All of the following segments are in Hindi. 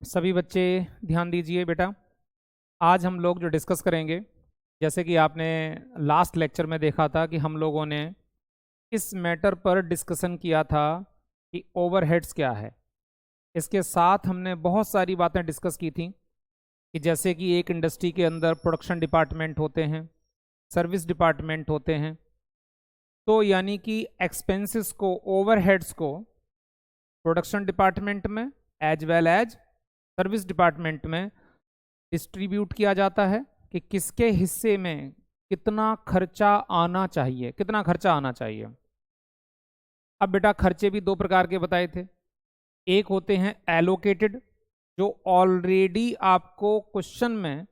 सभी बच्चे ध्यान दीजिए बेटा। आज हम लोग जो डिस्कस करेंगे, जैसे कि आपने लास्ट लेक्चर में देखा था कि हम लोगों ने इस मैटर पर डिस्कशन किया था कि ओवरहेड्स क्या है। इसके साथ हमने बहुत सारी बातें डिस्कस की थी कि जैसे कि एक इंडस्ट्री के अंदर प्रोडक्शन डिपार्टमेंट होते हैं, सर्विस डिपार्टमेंट होते हैं। तो यानी कि एक्सपेंसेस को, ओवरहेड्स को प्रोडक्शन डिपार्टमेंट में as well as service department में डिस्ट्रीब्यूट किया जाता है कि किसके हिस्से में कितना खर्चा आना चाहिए, कितना खर्चा आना चाहिए। अब बेटा खर्चे भी दो प्रकार के बताए थे। एक होते हैं एलोकेटेड, जो ऑलरेडी आपको क्वेश्चन में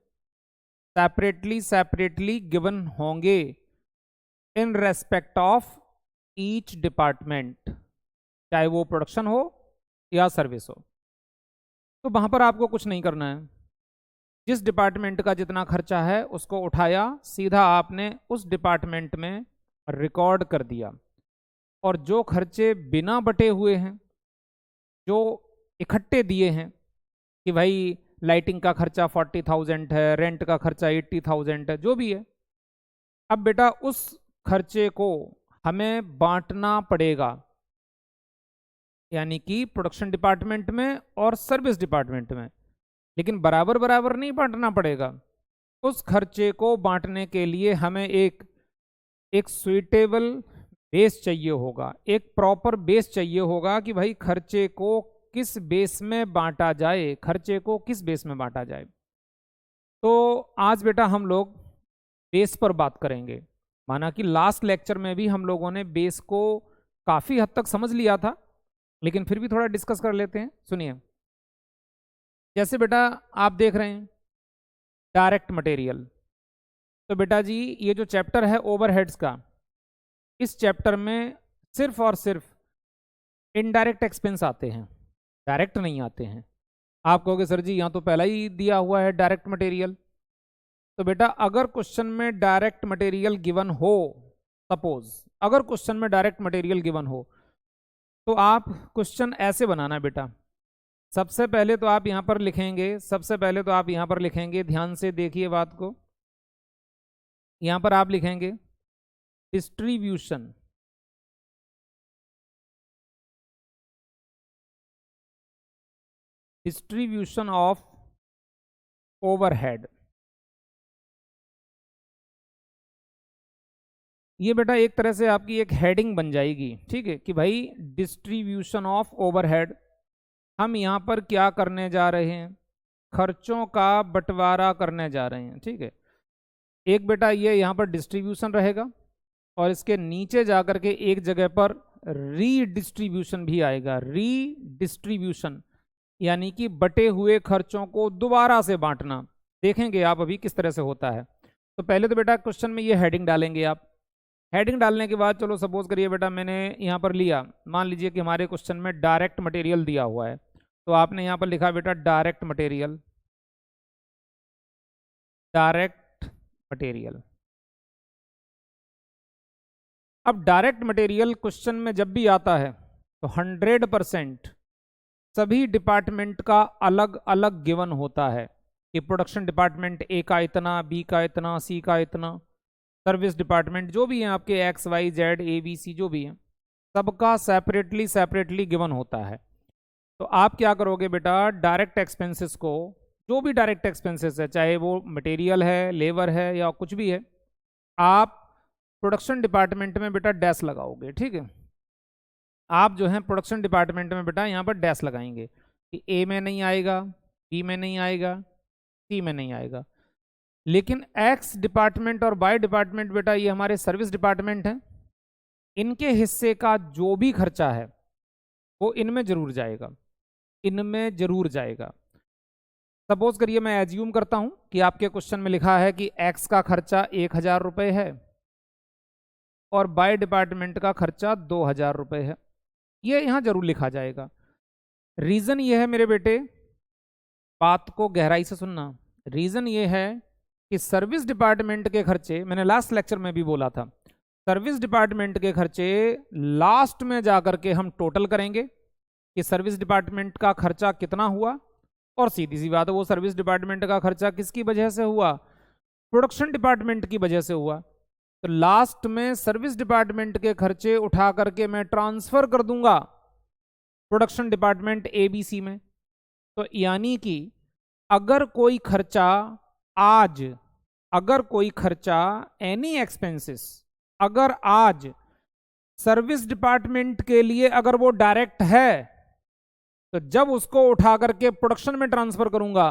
सेपरेटली गिवन होंगे in respect of each department, चाहे वो प्रोडक्शन हो या सर्विस हो। तो वहां पर आपको कुछ नहीं करना है। जिस डिपार्टमेंट का जितना खर्चा है उसको उठाया, सीधा आपने उस डिपार्टमेंट में रिकॉर्ड कर दिया। और जो खर्चे बिना बटे हुए हैं, जो इकट्ठे दिए हैं कि भाई लाइटिंग का खर्चा 40,000 है, रेंट का खर्चा 80,000 है, जो भी है, अब बेटा उस खर्चे को हमें बांटना पड़ेगा, यानी कि प्रोडक्शन डिपार्टमेंट में और सर्विस डिपार्टमेंट में। लेकिन बराबर बराबर नहीं बांटना पड़ेगा। उस खर्चे को बांटने के लिए हमें एक सुइटेबल बेस चाहिए होगा, एक प्रॉपर बेस चाहिए होगा कि भाई खर्चे को किस बेस में बांटा जाए, खर्चे को किस बेस में बांटा जाए। तो आज बेटा हम लोग बेस पर बात करेंगे। माना कि लास्ट लेक्चर में भी हम लोगों ने बेस को काफ़ी हद तक समझ लिया था, लेकिन फिर भी थोड़ा डिस्कस कर लेते हैं। सुनिए, जैसे बेटा आप देख रहे हैं डायरेक्ट मटेरियल। तो बेटा जी ये जो चैप्टर है ओवरहेड्स का, इस चैप्टर में सिर्फ और सिर्फ इनडायरेक्ट एक्सपेंस आते हैं, डायरेक्ट नहीं आते हैं। आप कहोगे सर जी यहाँ तो पहला ही दिया हुआ है डायरेक्ट मटेरियल। तो बेटा अगर क्वेश्चन में डायरेक्ट मटेरियल गिवन हो, सपोज अगर क्वेश्चन में डायरेक्ट मटेरियल गिवन हो, तो आप क्वेश्चन ऐसे बनाना बेटा। सबसे पहले तो आप यहां पर लिखेंगे, ध्यान से देखिए बात को। यहां पर आप लिखेंगे डिस्ट्रीब्यूशन ऑफ ओवरहेड। ये बेटा एक तरह से आपकी एक हेडिंग बन जाएगी, ठीक है, कि भाई डिस्ट्रीब्यूशन ऑफ ओवरहेड। हम यहाँ पर क्या करने जा रहे हैं? खर्चों का बंटवारा करने जा रहे हैं, ठीक है। एक बेटा ये यहाँ पर डिस्ट्रीब्यूशन रहेगा, और इसके नीचे जाकर के एक जगह पर रीडिस्ट्रीब्यूशन भी आएगा। रीडिस्ट्रीब्यूशन यानी कि बटे हुए खर्चों को दोबारा से बांटना। देखेंगे आप अभी किस तरह से होता है। तो पहले तो बेटा क्वेश्चन में ये हेडिंग डालेंगे आप। हेडिंग डालने के बाद चलो सपोज करिए बेटा मैंने यहाँ पर लिया, मान लीजिए कि हमारे क्वेश्चन में डायरेक्ट मटेरियल दिया हुआ है, तो आपने यहाँ पर लिखा बेटा डायरेक्ट मटेरियल, डायरेक्ट मटेरियल। अब डायरेक्ट मटेरियल क्वेश्चन में जब भी आता है तो 100% सभी डिपार्टमेंट का अलग अलग गिवन होता है कि प्रोडक्शन डिपार्टमेंट ए का इतना, बी का इतना, सी का इतना, सर्विस डिपार्टमेंट जो भी है आपके X Y Z A B C जो भी है, सबका सेपरेटली गिवन होता है। तो आप क्या करोगे बेटा, डायरेक्ट एक्सपेंसेस को, जो भी डायरेक्ट एक्सपेंसेस है, चाहे वो मटेरियल है, लेबर है या कुछ भी है, आप प्रोडक्शन डिपार्टमेंट में बेटा डैश लगाओगे, ठीक है। आप जो है प्रोडक्शन डिपार्टमेंट में बेटा यहाँ पर डैश लगाएंगे कि ए में नहीं आएगा, बी में नहीं आएगा, सी में नहीं आएगा। लेकिन एक्स डिपार्टमेंट और वाई डिपार्टमेंट बेटा ये हमारे सर्विस डिपार्टमेंट हैं, इनके हिस्से का जो भी खर्चा है वो इनमें जरूर जाएगा, इनमें जरूर जाएगा। सपोज करिए मैं एज्यूम करता हूं कि आपके क्वेश्चन में लिखा है कि एक्स का खर्चा 1,000 रुपये है और वाई डिपार्टमेंट का खर्चा 2,000 रुपये है। ये यहां जरूर लिखा जाएगा। रीजन ये है मेरे बेटे, बात को गहराई से सुनना। रीजन ये है कि सर्विस डिपार्टमेंट के खर्चे, मैंने लास्ट लेक्चर में भी बोला था, सर्विस डिपार्टमेंट के खर्चे लास्ट में जाकर के हम टोटल करेंगे कि सर्विस डिपार्टमेंट का खर्चा कितना हुआ और सीधी सी बात है वो सर्विस डिपार्टमेंट का खर्चा किसकी वजह से हुआ, प्रोडक्शन डिपार्टमेंट की वजह से हुआ। तो लास्ट में सर्विस डिपार्टमेंट के खर्चे उठा करके मैं ट्रांसफर कर दूंगा प्रोडक्शन डिपार्टमेंट एबीसी में। तो यानी कि अगर कोई खर्चा आज, अगर कोई खर्चा एनी एक्सपेंसेस अगर आज सर्विस डिपार्टमेंट के लिए अगर वो डायरेक्ट है, तो जब उसको उठा करके प्रोडक्शन में ट्रांसफर करूंगा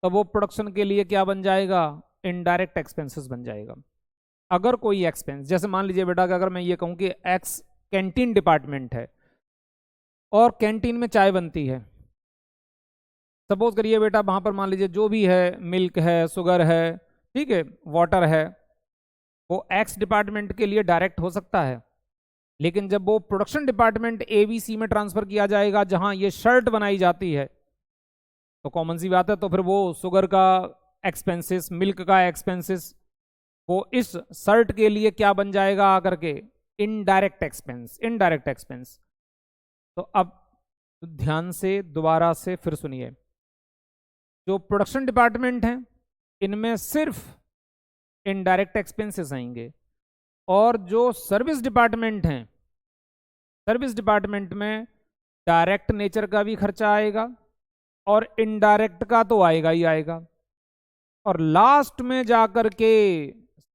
तो वो प्रोडक्शन के लिए क्या बन जाएगा, इनडायरेक्ट एक्सपेंसेस बन जाएगा। अगर कोई एक्सपेंस, जैसे मान लीजिए बेटा कि अगर मैं ये कहूं कि एक्स कैंटीन डिपार्टमेंट है और कैंटीन में चाय बनती है, सपोज करिए बेटा वहां पर मान लीजिए जो भी है, मिल्क है, शुगर है, ठीक है, वाटर है, वो एक्स डिपार्टमेंट के लिए डायरेक्ट हो सकता है। लेकिन जब वो प्रोडक्शन डिपार्टमेंट एबीसी में ट्रांसफर किया जाएगा जहां ये शर्ट बनाई जाती है, तो कॉमन सी बात है, तो फिर वो शुगर का एक्सपेंसेस, मिल्क का एक्सपेंसेस, वो इस शर्ट के लिए क्या बन जाएगा आकर के, इनडायरेक्ट एक्सपेंस, इनडायरेक्ट एक्सपेंस। तो अब ध्यान से दोबारा से फिर सुनिए, जो प्रोडक्शन डिपार्टमेंट है इनमें सिर्फ इनडायरेक्ट एक्सपेंसेस आएंगे, और जो सर्विस डिपार्टमेंट हैं, सर्विस डिपार्टमेंट में डायरेक्ट नेचर का भी खर्चा आएगा और इनडायरेक्ट का तो आएगा ही आएगा। और लास्ट में जाकर के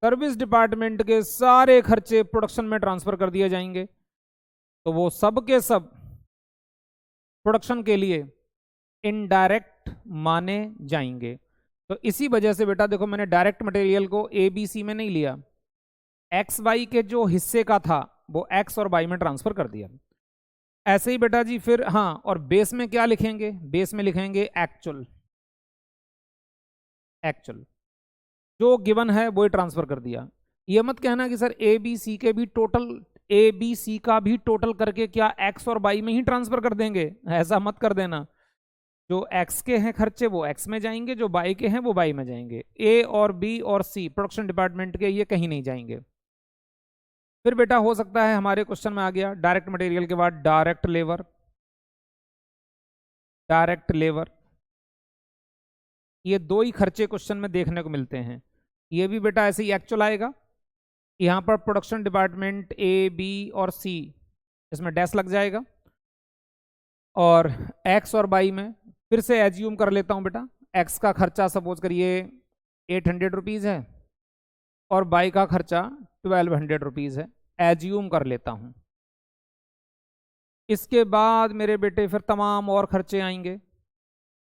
सर्विस डिपार्टमेंट के सारे खर्चे प्रोडक्शन में ट्रांसफर कर दिए जाएंगे, तो वो सब के सब प्रोडक्शन के लिए इनडायरेक्ट माने जाएंगे। तो इसी वजह से बेटा देखो मैंने डायरेक्ट मटेरियल को ए बी सी में नहीं लिया, एक्स वाई के जो हिस्से का था वो एक्स और वाई में ट्रांसफर कर दिया। ऐसे ही बेटा जी फिर हाँ, और बेस में क्या लिखेंगे, बेस में लिखेंगे एक्चुअल, एक्चुअल जो गिवन है वो ट्रांसफर कर दिया। ये मत कहना कि सर ए बी सी के भी टोटल, ए बी सी का भी टोटल करके क्या एक्स और वाई में ही ट्रांसफर कर देंगे, ऐसा मत कर देना। जो एक्स के हैं खर्चे वो एक्स में जाएंगे, जो वाई के हैं वो वाई में जाएंगे। ए और बी और सी प्रोडक्शन डिपार्टमेंट के ये कहीं नहीं जाएंगे। फिर बेटा हो सकता है हमारे क्वेश्चन में आ गया डायरेक्ट मटेरियल के बाद डायरेक्ट लेबर, डायरेक्ट लेबर, ये दो ही खर्चे क्वेश्चन में देखने को मिलते हैं। ये भी बेटा ऐसे ही एक्चुअल आएगा, यहाँ पर प्रोडक्शन डिपार्टमेंट ए बी और सी इसमें डैश लग जाएगा, और एक्स और वाई में फिर से एज्यूम कर लेता हूँ बेटा, एक्स का खर्चा सपोज करिए 800 रुपीज़ है और वाई का खर्चा 1200 रुपीज़ है, एज्यूम कर लेता हूँ। इसके बाद मेरे बेटे फिर तमाम और खर्चे आएंगे,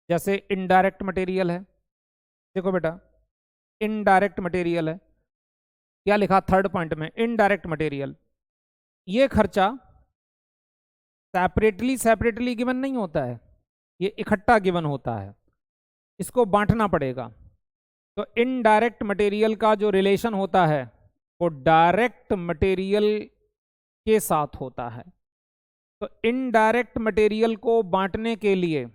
जैसे इनडायरेक्ट मटेरियल है। देखो बेटा इनडायरेक्ट मटेरियल है, क्या लिखा थर्ड पॉइंट में, इनडायरेक्ट मटेरियल, ये खर्चा सेपरेटली सेपरेटली गिवन नहीं होता है, ये इकट्ठा गिवन होता है, इसको बांटना पड़ेगा। तो इनडायरेक्ट मटेरियल का जो रिलेशन होता है वो डायरेक्ट मटेरियल के साथ होता है। तो इनडायरेक्ट मटेरियल को बांटने के लिए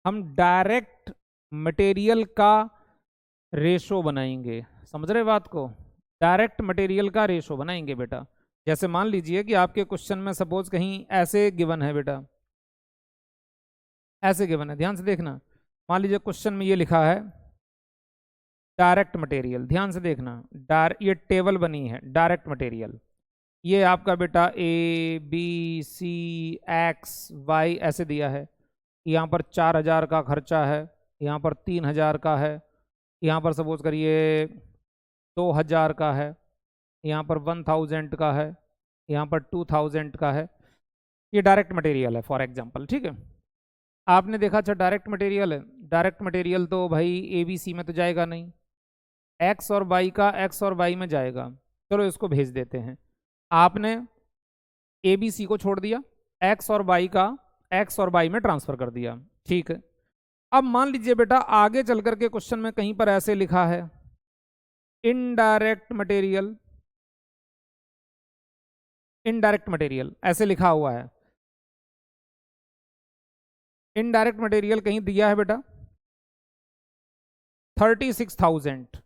हम डायरेक्ट मटेरियल का रेशो बनाएंगे, समझ रहे बात को, डायरेक्ट मटेरियल का रेशो बनाएंगे बेटा। जैसे मान लीजिए कि आपके क्वेश्चन में सपोज कहीं ऐसे गिवन है बेटा, ऐसे गिवन है, ध्यान से देखना, मान लीजिए क्वेश्चन में ये लिखा है डायरेक्ट मटेरियल, ध्यान से देखना, ये टेबल बनी है डायरेक्ट मटेरियल, ये आपका बेटा A B C X Y ऐसे दिया है, यहाँ पर 4000 का खर्चा है, यहाँ पर 3000 का है, यहाँ पर सपोज करिए 2000 का है, यहाँ पर 1000 का है, यहाँ पर 2000 का है, ये डायरेक्ट मटेरियल है फॉर एग्जांपल, ठीक है। आपने देखा अच्छा डायरेक्ट मटेरियल है, डायरेक्ट मटेरियल तो भाई ए बी सी में तो जाएगा नहीं, एक्स और वाई का एक्स और वाई में जाएगा, चलो इसको भेज देते हैं। आपने ए बी सी को छोड़ दिया, एक्स और वाई का एक्स और वाई में ट्रांसफर कर दिया, ठीक है। अब मान लीजिए बेटा आगे चल करके क्वेश्चन में कहीं पर ऐसे लिखा है इनडायरेक्ट मटेरियल, इनडायरेक्ट मटेरियल ऐसे लिखा हुआ है, इनडायरेक्ट मटेरियल कहीं दिया है बेटा 36,000,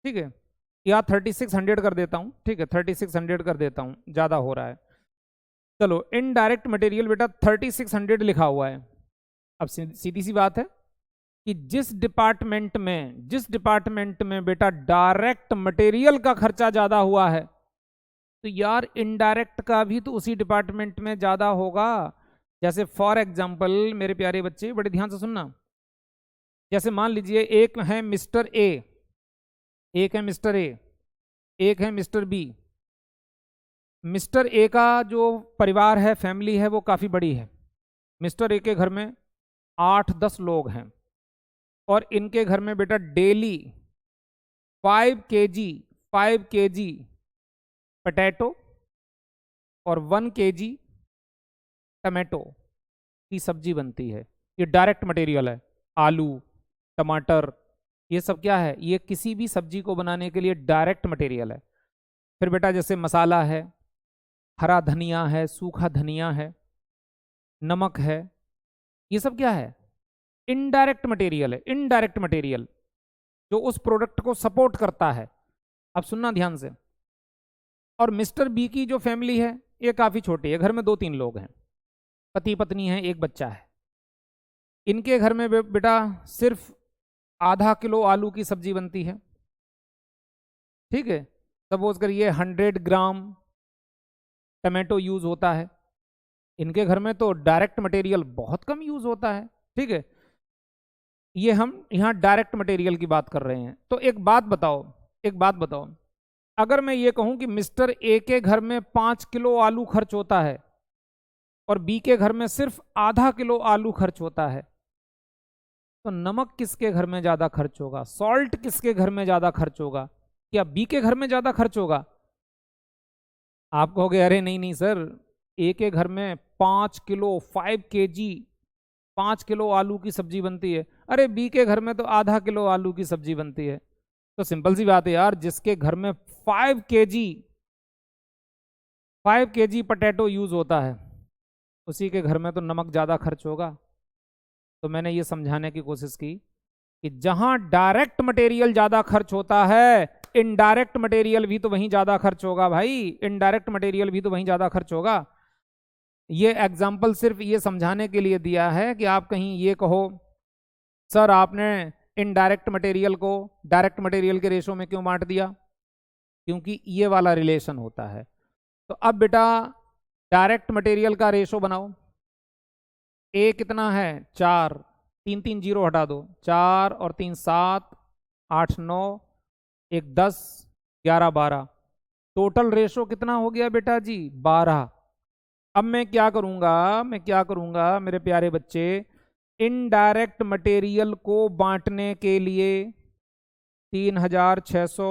ठीक है, या 3600 कर देता हूं, ठीक है 3600 कर देता हूं, ज्यादा हो रहा है। चलो इनडायरेक्ट मटेरियल बेटा 3600 लिखा हुआ है, अब सीधी सी बात है कि जिस डिपार्टमेंट में बेटा डायरेक्ट मटेरियल का खर्चा ज्यादा हुआ है, तो यार इनडायरेक्ट का भी तो उसी डिपार्टमेंट में ज्यादा होगा। जैसे फॉर एग्जाम्पल मेरे प्यारे बच्चे बड़े ध्यान से सुनना, जैसे मान लीजिए एक है मिस्टर ए, एक है मिस्टर ए, एक है मिस्टर बी। मिस्टर ए का जो परिवार है, फैमिली है, वो काफी बड़ी है। मिस्टर ए के घर में 8-10 लोग हैं और इनके घर में बेटा डेली 5 kg पोटैटो और 1 kg टमाटो की सब्जी बनती है। ये डायरेक्ट मटेरियल है। आलू, टमाटर, ये सब क्या है? ये किसी भी सब्जी को बनाने के लिए डायरेक्ट मटेरियल है। फिर बेटा जैसे मसाला है, हरा धनिया है, सूखा धनिया है, नमक है, ये सब क्या है? इनडायरेक्ट मटेरियल है। इनडायरेक्ट मटेरियल जो उस प्रोडक्ट को सपोर्ट करता है। अब सुनना ध्यान से। और मिस्टर बी की जो फैमिली है ये काफी छोटी है, घर में 2-3 लोग हैं, पति पत्नी है, एक बच्चा है। इनके घर में बेटा सिर्फ आधा किलो आलू की सब्जी बनती है, ठीक है। सपोज करिए 100 ग्राम टमाटो यूज होता है। इनके घर में तो डायरेक्ट मटेरियल बहुत कम यूज होता है, ठीक है। ये हम यहां डायरेक्ट मटेरियल की बात कर रहे हैं। तो एक बात बताओ, अगर मैं ये कहूं कि मिस्टर ए के घर में 5 किलो आलू खर्च होता है और बी के घर में सिर्फ आधा किलो आलू खर्च होता है, तो नमक किसके घर में ज्यादा खर्च होगा? सॉल्ट किसके घर में ज्यादा खर्च होगा? क्या बी के घर में ज्यादा खर्च होगा? आप कहोगे अरे नहीं नहीं सर, ए के घर में 5 किलो 5 किलो आलू की सब्जी बनती है, अरे बी के घर में तो आधा किलो आलू की सब्जी बनती है। तो सिंपल सी बात है यार, जिसके घर में 5 kg पोटैटो यूज होता है उसी के घर में तो नमक ज्यादा खर्च होगा। तो मैंने ये समझाने की कोशिश की कि जहां डायरेक्ट मटेरियल ज्यादा खर्च होता है, इनडायरेक्ट मटेरियल भी तो वहीं ज्यादा खर्च होगा भाई। इनडायरेक्ट मटेरियल भी तो वहीं ज्यादा खर्च होगा। ये एग्जाम्पल सिर्फ ये समझाने के लिए दिया है कि आप कहीं ये कहो सर आपने इनडायरेक्ट मटेरियल को डायरेक्ट मटेरियल के रेशो में क्यों बांट दिया, क्योंकि ये वाला रिलेशन होता है। तो अब बेटा डायरेक्ट मटेरियल का रेशो बनाओ। ए कितना है? 4, 3 जीरो हटा दो, 4 और 3 7, 8 9, 1 10, 11 12। टोटल रेशो कितना हो गया बेटा जी? 12। अब मैं क्या करूंगा मेरे प्यारे बच्चे, इनडायरेक्ट मटेरियल को बांटने के लिए 3600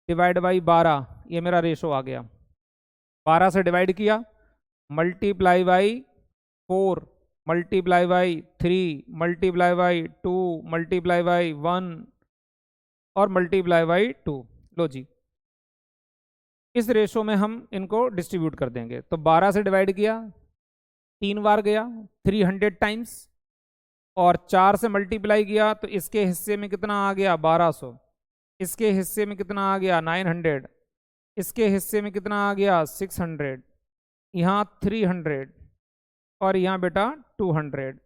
डिवाइड बाई 12, ये मेरा रेशो आ गया। 12 से डिवाइड किया, multiply by 4, multiply by 3, multiply by 2, multiply by 1 और मल्टीप्लाई बाई 2। लो जी, इस रेशो में हम इनको डिस्ट्रीब्यूट कर देंगे। तो 12 से डिवाइड किया, 3 बार गया 300 टाइम्स, और 4 से मल्टीप्लाई किया तो इसके हिस्से में कितना आ गया? 1200। इसके हिस्से में कितना आ गया? 900। इसके हिस्से में कितना आ गया? 600। यहाँ 300 और यहाँ बेटा 200।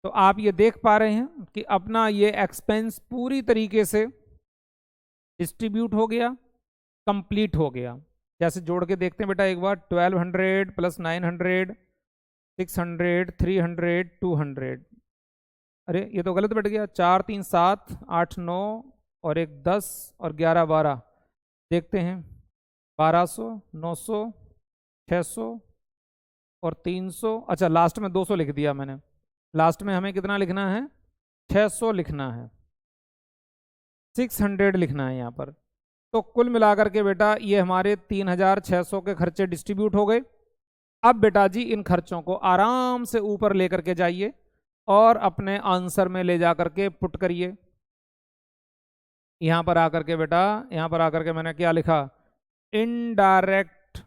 तो आप ये देख पा रहे हैं कि अपना ये एक्सपेंस पूरी तरीके से डिस्ट्रीब्यूट हो गया, कंप्लीट हो गया। जैसे जोड़ के देखते हैं बेटा एक बार, 1200 प्लस 900, 600, 300, 200। अरे ये तो गलत बैठ गया, 4 3 7, 8 9 और 1 10 और 11 12। देखते हैं, 1200, 900, 600 और 300। अच्छा लास्ट में 200 लिख दिया मैंने। लास्ट में हमें कितना लिखना है? 600 लिखना है, 600 लिखना है यहाँ पर। तो कुल मिलाकर के बेटा ये हमारे 3600 के खर्चे डिस्ट्रीब्यूट हो गए। अब बेटा जी इन खर्चों को आराम से ऊपर लेकर के जाइए और अपने आंसर में ले जाकर के पुट करिए। यहां पर आकर के बेटा, यहां पर आकर के मैंने क्या लिखा? Indirect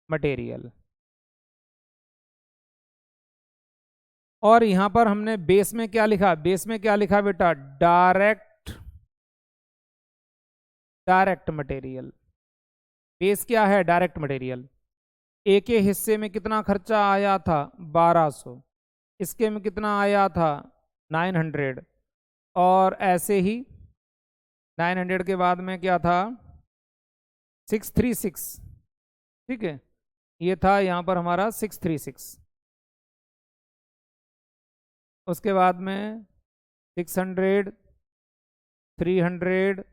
material. और यहां पर हमने बेस में क्या लिखा? बेस में क्या लिखा बेटा? Direct material. बेस क्या है? Direct material. ए के हिस्से में कितना खर्चा आया था 1200, इसके में कितना आया था 900, और ऐसे ही 900 के बाद में क्या था 636, ठीक है, ये था यहाँ पर हमारा 636। उसके बाद में 600, 300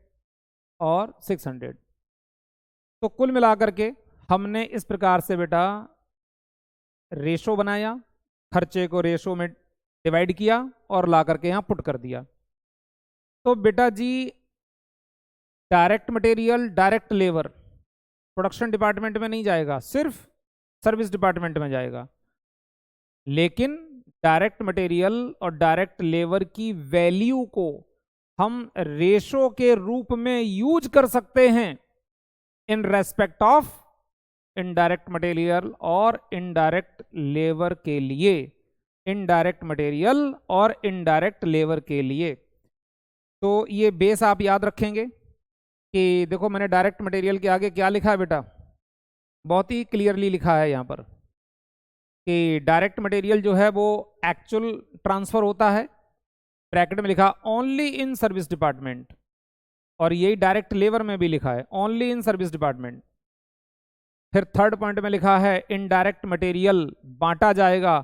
और 600। तो कुल मिलाकर के हमने इस प्रकार से बेटा रेशो बनाया, खर्चे को रेशो में डिवाइड किया और ला करके यहाँ पुट कर दिया। तो बेटा जी direct material, direct labour production department में नहीं जाएगा, सिर्फ सर्विस डिपार्टमेंट में जाएगा। लेकिन डायरेक्ट मटेरियल और डायरेक्ट लेबर की वैल्यू को हम रेशो के रूप में यूज कर सकते हैं in respect of indirect material और इनडायरेक्ट लेबर के लिए, इनडायरेक्ट मटेरियल और इनडायरेक्ट लेबर के लिए। तो ये बेस आप याद रखेंगे कि देखो मैंने डायरेक्ट मटेरियल के आगे क्या लिखा है बेटा, बहुत ही क्लियरली लिखा है यहाँ पर कि डायरेक्ट मटेरियल जो है वो एक्चुअल ट्रांसफर होता है, ब्रैकेट में लिखा ओनली इन सर्विस डिपार्टमेंट, और यही डायरेक्ट लेबर में भी लिखा है ओनली इन सर्विस डिपार्टमेंट। फिर थर्ड पॉइंट में लिखा है इनडायरेक्ट मटेरियल बांटा जाएगा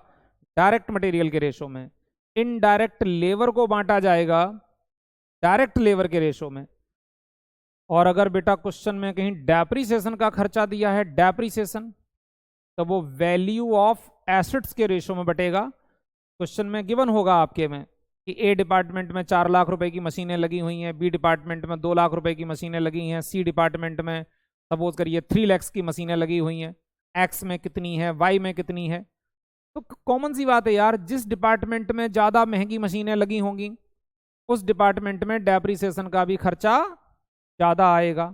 डायरेक्ट मटेरियल के रेशो में, इनडायरेक्ट लेबर को बांटा जाएगा डायरेक्ट लेबर के रेशो में। और अगर बेटा क्वेश्चन में कहीं डेप्रिसिएशन का खर्चा दिया है, डेप्रिसिएशन, तो वो वैल्यू ऑफ एसेट्स के रेशो में बटेगा। क्वेश्चन में गिवन होगा आपके में कि ए डिपार्टमेंट में 4 लाख रुपए की मशीनें लगी हुई हैं, बी डिपार्टमेंट में 2 लाख रुपए की मशीनें लगी हैं, सी डिपार्टमेंट में सपोज करिए 3 लाख की मशीनें लगी हुई हैं, एक्स में कितनी है, वाई में कितनी है। तो कॉमन सी बात है यार, जिस डिपार्टमेंट में ज़्यादा महंगी मशीनें लगी होंगी उस डिपार्टमेंट में डेप्रिसिएशन का भी खर्चा ज़्यादा आएगा।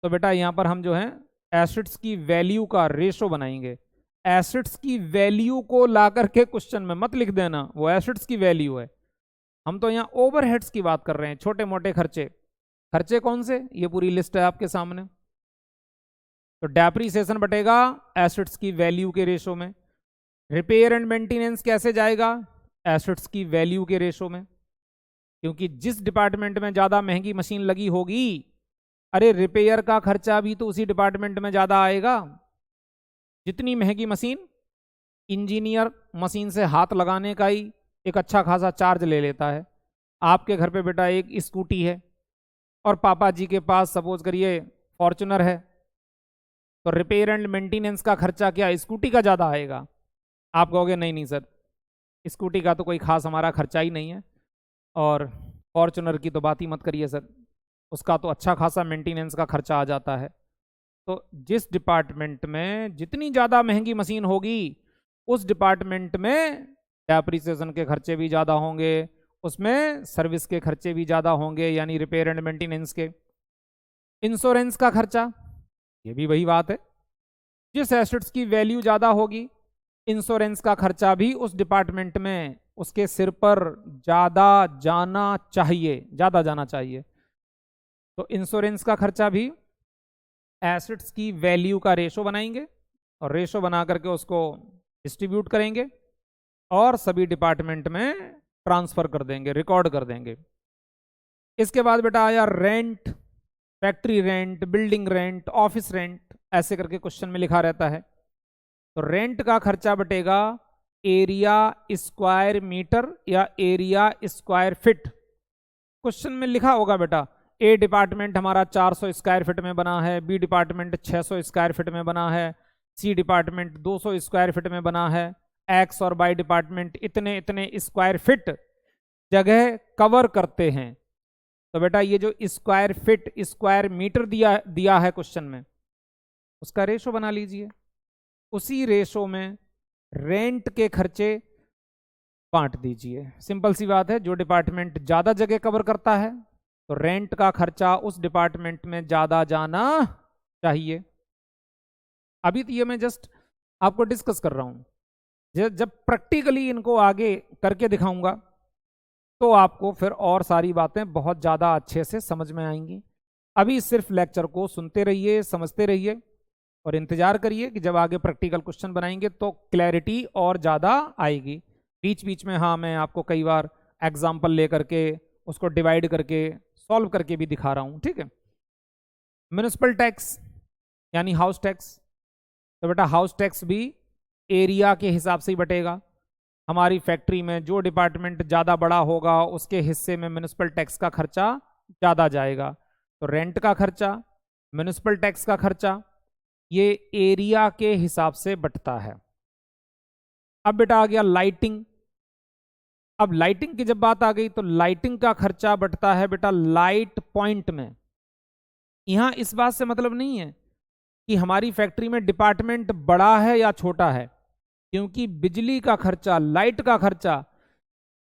तो बेटा यहाँ पर हम जो है एसेट्स की वैल्यू का रेशो बनाएंगे। एसेट्स की वैल्यू को ला करके क्वेश्चन में मत लिख देना वो एसेट्स की वैल्यू है, हम तो यहाँ ओवरहेड्स की बात कर रहे हैं, छोटे मोटे खर्चे। खर्चे कौन से, ये पूरी लिस्ट है आपके सामने। तो डेप्रिसिएशन बटेगा एसेट्स की वैल्यू के रेशो में। रिपेयर एंड मेंटेनेंस कैसे जाएगा, एसेट्स की वैल्यू के रेशो में, क्योंकि जिस डिपार्टमेंट में ज़्यादा महंगी मशीन लगी होगी, अरे रिपेयर का खर्चा भी तो उसी डिपार्टमेंट में ज़्यादा आएगा। जितनी महंगी मशीन, इंजीनियर मशीन से हाथ लगाने का ही एक अच्छा खासा चार्ज ले लेता है। आपके घर पे बेटा एक स्कूटी है और पापा जी के पास सपोज करिए फॉर्च्यूनर है, तो रिपेयर एंड मेंटेनेंस का खर्चा क्या स्कूटी का ज़्यादा आएगा? आप कहोगे नहीं नहीं सर, स्कूटी का तो कोई खास हमारा खर्चा ही नहीं है, और फॉर्च्यूनर की तो बात ही मत करिए सर, उसका तो अच्छा खासा मेंटेनेंस का खर्चा आ जाता है। तो जिस डिपार्टमेंट में जितनी ज़्यादा महंगी मशीन होगी उस डिपार्टमेंट में डेप्रिसिएशन के खर्चे भी ज़्यादा होंगे, उसमें सर्विस के खर्चे भी ज़्यादा होंगे, यानी रिपेयर एंड मेंटेनेंस के। इंश्योरेंस का खर्चा, ये भी वही बात है, जिस एसेट्स की वैल्यू ज़्यादा होगी इंश्योरेंस का खर्चा भी उस डिपार्टमेंट में उसके सिर पर ज़्यादा जाना चाहिए। तो इंश्योरेंस का खर्चा भी एसेट्स की वैल्यू का रेशो बनाएंगे और रेशो बना करके उसको डिस्ट्रीब्यूट करेंगे और सभी डिपार्टमेंट में ट्रांसफर कर देंगे, रिकॉर्ड कर देंगे। इसके बाद बेटा आया rent, factory rent, building rent, office rent, ऐसे करके क्वेश्चन में लिखा रहता है। तो रेंट का खर्चा बटेगा एरिया स्क्वायर मीटर या एरिया स्क्वायर फिट। क्वेश्चन में लिखा होगा बेटा ए डिपार्टमेंट हमारा 400 स्क्वायर फिट में बना है, बी डिपार्टमेंट 600 स्क्वायर फिट में बना है, सी डिपार्टमेंट 200 स्क्वायर फिट में बना है, एक्स और वाई डिपार्टमेंट इतने इतने स्क्वायर फिट जगह कवर करते हैं। तो बेटा ये जो स्क्वायर फिट स्क्वायर मीटर दिया है क्वेश्चन में, उसका रेशो बना लीजिए। उसी रेशो में रेंट के खर्चे बांट दीजिए। सिंपल सी बात है, जो डिपार्टमेंट ज़्यादा जगह कवर करता है तो रेंट का खर्चा उस डिपार्टमेंट में ज़्यादा जाना चाहिए। अभी तो ये मैं जस्ट आपको डिस्कस कर रहा हूँ, जब प्रैक्टिकली इनको आगे करके दिखाऊंगा तो आपको फिर और सारी बातें बहुत ज़्यादा अच्छे से समझ में आएंगी। अभी सिर्फ लेक्चर को सुनते रहिए, समझते रहिए, और इंतजार करिए कि जब आगे प्रैक्टिकल क्वेश्चन बनाएंगे तो क्लैरिटी और ज़्यादा आएगी। बीच बीच में हाँ मैं आपको कई बार एग्जाम्पल लेकर के उसको डिवाइड करके सॉल्व करके भी दिखा रहा हूँ, ठीक है। म्युनिसिपल टैक्स यानी हाउस टैक्स, तो बेटा हाउस टैक्स भी एरिया के हिसाब से ही बटेगा। हमारी फैक्ट्री में जो डिपार्टमेंट ज़्यादा बड़ा होगा उसके हिस्से में म्युनिसिपल टैक्स का खर्चा ज़्यादा जाएगा। तो रेंट का खर्चा, म्युनिसिपल टैक्स का खर्चा, ये एरिया के हिसाब से बटता है। अब बेटा आ गया लाइटिंग। अब लाइटिंग की जब बात आ गई तो लाइटिंग का खर्चा बटता है बेटा लाइट पॉइंट में। यहां इस बात से मतलब नहीं है कि हमारी फैक्ट्री में डिपार्टमेंट बड़ा है या छोटा है, क्योंकि बिजली का खर्चा, लाइट का खर्चा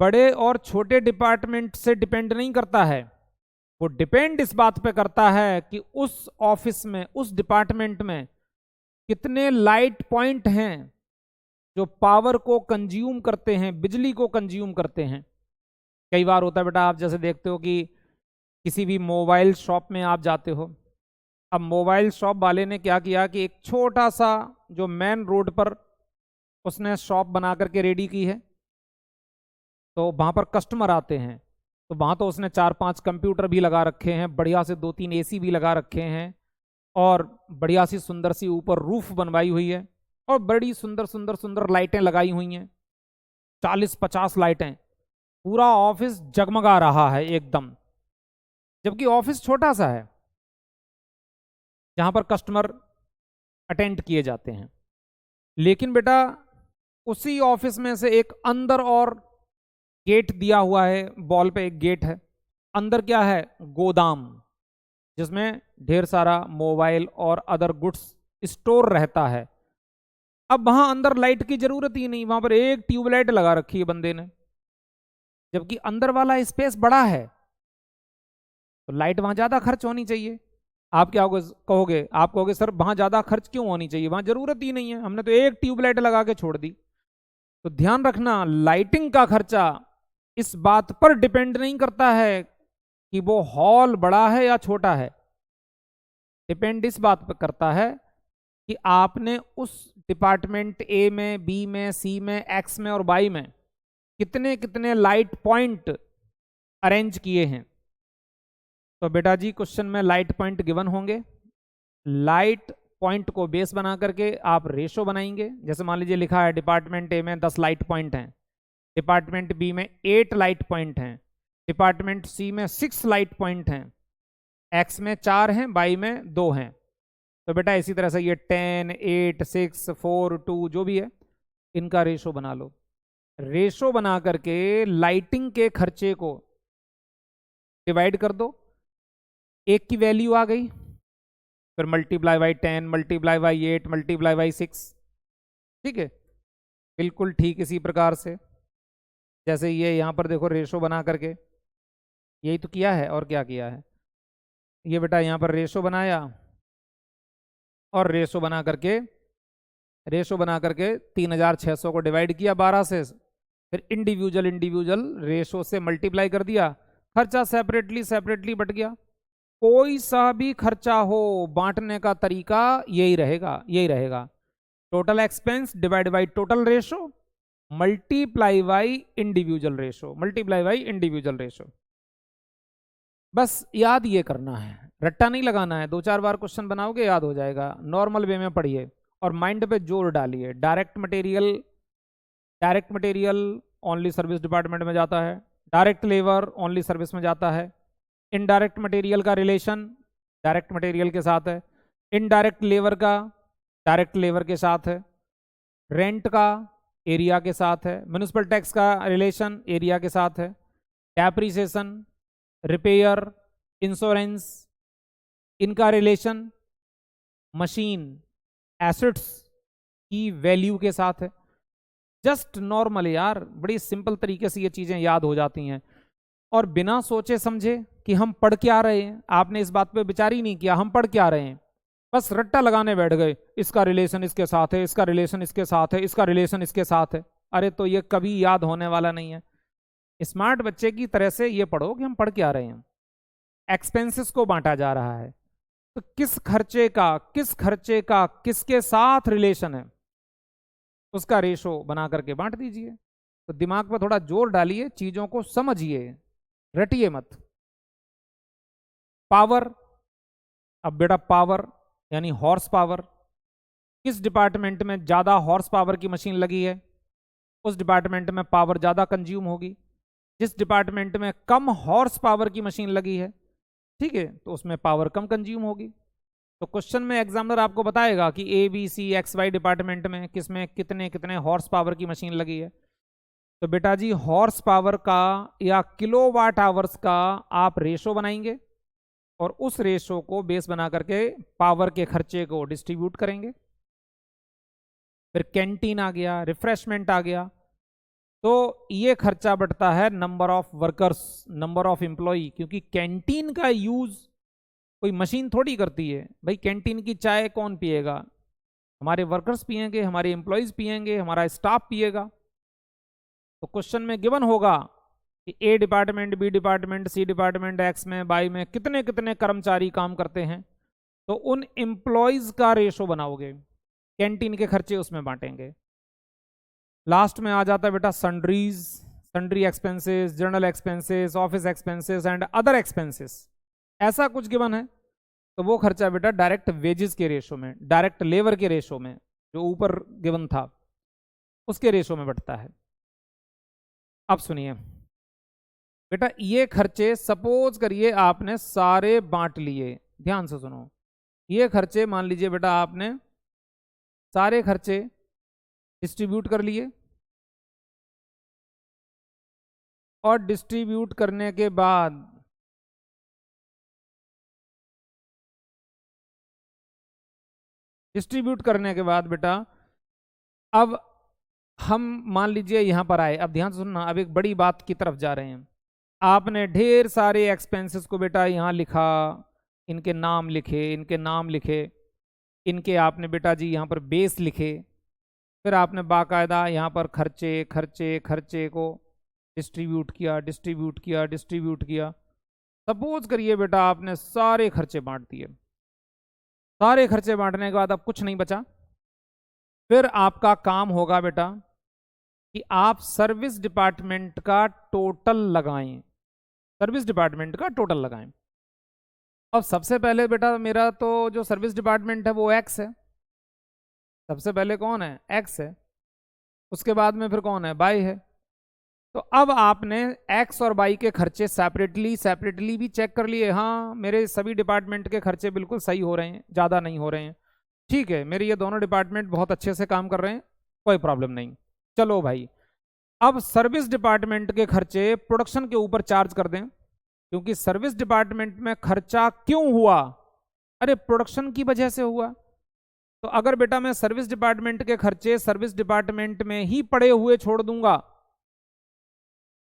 बड़े और छोटे डिपार्टमेंट से डिपेंड नहीं करता है। वो डिपेंड इस बात पे करता है कि उस ऑफिस में, उस डिपार्टमेंट में कितने लाइट पॉइंट हैं जो पावर को कंज्यूम करते हैं, बिजली को कंज्यूम करते हैं। कई बार होता है बेटा, आप जैसे देखते हो कि किसी भी मोबाइल शॉप में आप जाते हो। अब मोबाइल शॉप वाले ने क्या किया कि एक छोटा सा जो मेन रोड पर उसने शॉप बना करके रेडी की है, तो वहाँ पर कस्टमर आते हैं तो वहाँ तो उसने 4-5 कंप्यूटर भी लगा रखे हैं, बढ़िया से 2-3 एसी भी लगा रखे हैं, और बढ़िया सी सुंदर सी ऊपर रूफ बनवाई हुई है, और बड़ी सुंदर सुंदर सुंदर लाइटें लगाई हुई हैं, 40-50 लाइटें। पूरा ऑफिस जगमगा रहा है एकदम, जबकि ऑफिस छोटा सा है जहाँ पर कस्टमर अटेंड किए जाते हैं। लेकिन बेटा उसी ऑफिस में से एक अंदर और गेट दिया हुआ है, वॉल पे एक गेट है, अंदर क्या है, गोदाम, जिसमें ढेर सारा मोबाइल और अदर गुड्स स्टोर रहता है। अब वहां अंदर लाइट की जरूरत ही नहीं, वहां पर एक ट्यूबलाइट लगा रखी है बंदे ने, जबकि अंदर वाला स्पेस बड़ा है, तो लाइट वहां ज्यादा खर्च होनी चाहिए। आप क्या कहोगे, आप कहोगे सर वहां ज्यादा खर्च क्यों होनी चाहिए, वहां जरूरत ही नहीं है, हमने तो एक ट्यूबलाइट लगा के छोड़ दी। तो ध्यान रखना, लाइटिंग का खर्चा इस बात पर डिपेंड नहीं करता है कि वो हॉल बड़ा है या छोटा है। डिपेंड इस बात पर करता है कि आपने उस डिपार्टमेंट ए में, बी में, सी में, एक्स में और वाई में कितने कितने लाइट पॉइंट अरेंज किए हैं। तो बेटा जी क्वेश्चन में लाइट पॉइंट गिवन होंगे, लाइट पॉइंट को बेस बना करके आप रेशो बनाएंगे। जैसे मान लीजिए लिखा है डिपार्टमेंट ए में 10 लाइट पॉइंट हैं, डिपार्टमेंट बी में 8 लाइट पॉइंट हैं, डिपार्टमेंट सी में 6 लाइट पॉइंट हैं, एक्स में 4 हैं, वाई में 2 हैं। तो बेटा इसी तरह से ये 10, 8, 6, 4, 2 जो भी है, इनका रेशो बना लो। रेशो बना करके लाइटिंग के खर्चे को डिवाइड कर दो, एक की वैल्यू आ गई, फिर multiply by 10, multiply by 8, multiply by 6, ठीक है। बिल्कुल ठीक इसी प्रकार से जैसे ये यहाँ पर देखो रेशो बना करके यही तो किया है, और क्या किया है, ये बेटा यहाँ पर रेशो बनाया, और रेशो बना करके 3600 को डिवाइड किया 12 से, फिर इंडिविजुअल रेशो से मल्टीप्लाई कर दिया, खर्चा सेपरेटली बट गया। कोई सा भी खर्चा हो, बांटने का तरीका यही रहेगा, total expense divide by total ratio multiply by individual ratio. बस याद ये करना है, रट्टा नहीं लगाना है, 2-4 बार क्वेश्चन बनाओगे याद हो जाएगा। नॉर्मल वे में पढ़िए और माइंड पे जोर डालिए। Direct material only service department में जाता है, डायरेक्ट लेबर ओनली सर्विस में जाता है, इनडायरेक्ट मटेरियल का रिलेशन डायरेक्ट मटेरियल के साथ है, इनडायरेक्ट लेबर का डायरेक्ट लेबर के साथ है, रेंट का एरिया के साथ है, म्युनिसिपल टैक्स का रिलेशन एरिया के साथ है, डेप्रिसिएशन, रिपेयर, इंश्योरेंस, इनका रिलेशन मशीन एसेट्स की वैल्यू के साथ है। जस्ट नॉर्मल यार, बड़ी सिंपल तरीके से ये चीजें याद हो जाती हैं, और बिना सोचे समझे कि हम पढ़ क्या रहे हैं, आपने इस बात पे विचार ही नहीं किया हम पढ़ क्या रहे हैं, बस रट्टा लगाने बैठ गए, इसका रिलेशन इसके साथ है, इसका रिलेशन इसके साथ है, इसका रिलेशन इसके साथ है। अरे तो ये कभी याद होने वाला नहीं है। स्मार्ट बच्चे की तरह से ये पढ़ो कि हम पढ़ क्या रहे हैं। एक्सपेंसेस को बांटा जा रहा है, तो किस खर्चे का किसके साथ रिलेशन है, उसका रेशो बना करके बांट दीजिए। तो दिमाग पर थोड़ा जोर डालिए, चीजों को समझिए, रटिए मत। पावर, अब बेटा पावर यानी हॉर्स पावर, किस डिपार्टमेंट में ज्यादा हॉर्स पावर की मशीन लगी है उस डिपार्टमेंट में पावर ज्यादा कंज्यूम होगी। जिस डिपार्टमेंट में कम हॉर्स पावर की मशीन लगी है, ठीक है, तो उसमें पावर कम कंज्यूम होगी। तो क्वेश्चन में एग्जामिनर आपको बताएगा कि ABC XY डिपार्टमेंट में किसमें कितने कितने हॉर्स पावर की मशीन लगी है। तो बेटा जी हॉर्स पावर का या किलोवाट आवर्स का आप रेशो बनाएंगे और उस रेशो को बेस बना करके पावर के खर्चे को डिस्ट्रीब्यूट करेंगे। फिर कैंटीन आ गया, रिफ्रेशमेंट आ गया, तो ये खर्चा बढ़ता है number of workers, number of employ, क्योंकि कैंटीन का यूज कोई मशीन थोड़ी करती है भाई। कैंटीन की चाय कौन पिएगा, हमारे वर्कर्स पिएंगे, हमारे एम्प्लॉयज पिएंगे, हमारा स्टाफ पिएगा। तो क्वेश्चन में गिवन होगा कि A department, B department, C department, x में, वाई में कितने कितने कर्मचारी काम करते हैं, तो उन एम्प्लॉयज का रेशो बनाओगे, कैंटीन के खर्चे उसमें बांटेंगे। लास्ट में आ जाता है बेटा sundries, sundry expenses, journal expenses, office expenses and other expenses. ऐसा कुछ गिवन है तो वो खर्चा बेटा डायरेक्ट वेजेस के रेशो में, डायरेक्ट लेबर के रेशो में, जो ऊपर गिवन था उसके रेशो में बढ़ता है। अब सुनिए बेटा, ये खर्चे सपोज करिए आपने सारे बांट लिए, ध्यान से सुनो, ये खर्चे मान लीजिए बेटा आपने सारे खर्चे डिस्ट्रीब्यूट कर लिए, और डिस्ट्रीब्यूट करने के बाद बेटा अब हम मान लीजिए यहां पर आए, अब ध्यान से सुनना, अब एक बड़ी बात की तरफ जा रहे हैं। आपने ढेर सारे एक्सपेंसेस को बेटा यहां लिखा, इनके नाम लिखे, इनके नाम लिखे, इनके आपने बेटा जी यहां पर बेस लिखे, फिर आपने बाकायदा यहाँ पर खर्चे खर्चे खर्चे को डिस्ट्रीब्यूट किया, डिस्ट्रीब्यूट किया, डिस्ट्रीब्यूट किया। सपोज करिए बेटा आपने सारे खर्चे बांट दिए, सारे खर्चे बांटने के बाद अब कुछ नहीं बचा। फिर आपका काम होगा बेटा कि आप सर्विस डिपार्टमेंट का टोटल लगाएं, सर्विस डिपार्टमेंट का टोटल लगाएं। अब सबसे पहले बेटा मेरा तो जो सर्विस डिपार्टमेंट है वो एक्स है, सबसे पहले कौन है, एक्स है, उसके बाद में फिर कौन है, बाई है। तो अब आपने एक्स और वाई के खर्चे सेपरेटली भी चेक कर लिए, हाँ मेरे सभी डिपार्टमेंट के खर्चे बिल्कुल सही हो रहे हैं, ज़्यादा नहीं हो रहे हैं, ठीक है, मेरे ये दोनों डिपार्टमेंट बहुत अच्छे से काम कर रहे हैं, कोई प्रॉब्लम नहीं। चलो भाई, अब सर्विस डिपार्टमेंट के खर्चे प्रोडक्शन के ऊपर चार्ज कर दें, क्योंकि सर्विस डिपार्टमेंट में खर्चा क्यों हुआ, अरे प्रोडक्शन की वजह से हुआ। तो अगर बेटा मैं सर्विस डिपार्टमेंट के खर्चे सर्विस डिपार्टमेंट में ही पड़े हुए छोड़ दूंगा,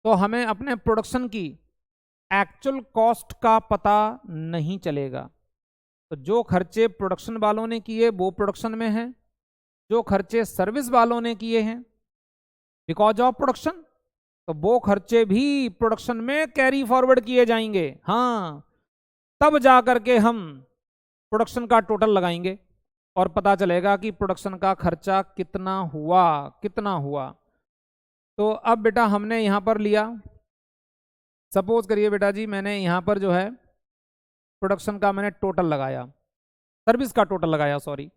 तो हमें अपने प्रोडक्शन की एक्चुअल कॉस्ट का पता नहीं चलेगा। तो जो खर्चे प्रोडक्शन वालों ने किए वो प्रोडक्शन में हैं, जो खर्चे सर्विस वालों ने किए हैं बिकॉज ऑफ प्रोडक्शन, तो वो खर्चे भी प्रोडक्शन में कैरी फॉरवर्ड किए जाएंगे। हाँ, तब जा करके हम प्रोडक्शन का टोटल लगाएंगे और पता चलेगा कि प्रोडक्शन का खर्चा कितना हुआ, कितना हुआ। तो अब बेटा हमने यहाँ पर लिया, सपोज करिए बेटा जी मैंने यहाँ पर जो है प्रोडक्शन का मैंने टोटल लगाया, सर्विस का टोटल लगाया, सॉरी।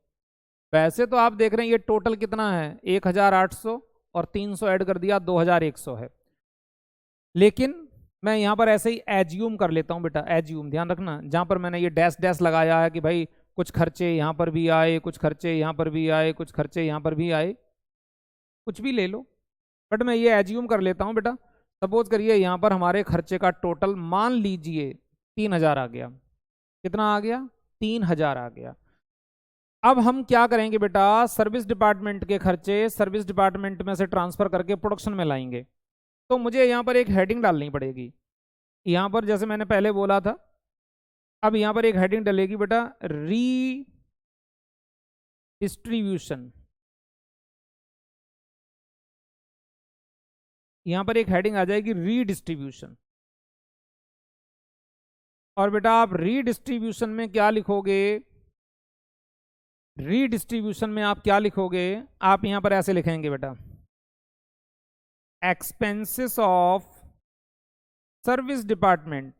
वैसे तो आप देख रहे हैं ये टोटल कितना है, 1800 और 300 ऐड कर दिया 2100 है, लेकिन मैं यहाँ पर ऐसे ही एज्यूम कर लेता हूँ बेटा, एज्यूम, ध्यान रखना, जहाँ पर मैंने ये डैश डैश लगाया है कि भाई कुछ खर्चे यहाँ पर भी आए, कुछ खर्चे यहाँ पर भी आए, कुछ खर्चे यहाँ पर भी आए, कुछ भी ले लो, बट मैं ये एज्यूम कर लेता हूँ बेटा। सपोज करिए यहाँ पर हमारे खर्चे का टोटल मान लीजिए 3000 आ गया, कितना आ गया, 3000 आ गया। अब हम क्या करेंगे बेटा, सर्विस डिपार्टमेंट के खर्चे सर्विस डिपार्टमेंट में से ट्रांसफर करके प्रोडक्शन में लाएंगे। तो मुझे यहाँ पर एक हेडिंग डालनी पड़ेगी, यहाँ पर जैसे मैंने पहले बोला था, अब यहाँ पर एक हेडिंग डलेगी बेटा, री डिस्ट्रीब्यूशन। यहाँ पर एक हेडिंग आ जाएगी रीडिस्ट्रीब्यूशन। और बेटा आप रीडिस्ट्रीब्यूशन में क्या लिखोगे, रीडिस्ट्रीब्यूशन में आप क्या लिखोगे, आप यहां पर ऐसे लिखेंगे बेटा, expenses of service department,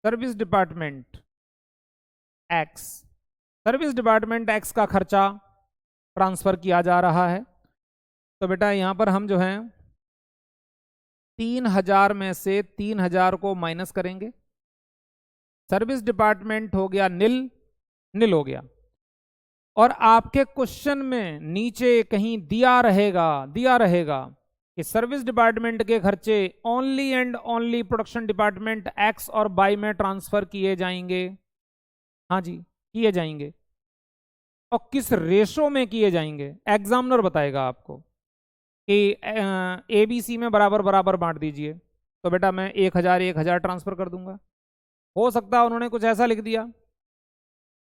service department x, service department x का खर्चा ट्रांसफर किया जा रहा है। तो बेटा यहां पर हम जो है 3000 में से 3000 को माइनस करेंगे, सर्विस डिपार्टमेंट हो गया नील, नील हो गया। और आपके क्वेश्चन में नीचे कहीं दिया रहेगा कि सर्विस डिपार्टमेंट के खर्चे only and only production department x और बाई में ट्रांसफर किए जाएंगे। हाँ जी, किए जाएंगे। और किस रेशो में किए जाएंगे एग्जामिनर बताएगा आपको कि ABC में बराबर बराबर बांट दीजिए। तो बेटा मैं 1000 ट्रांसफर कर दूंगा। हो सकता है उन्होंने कुछ ऐसा लिख दिया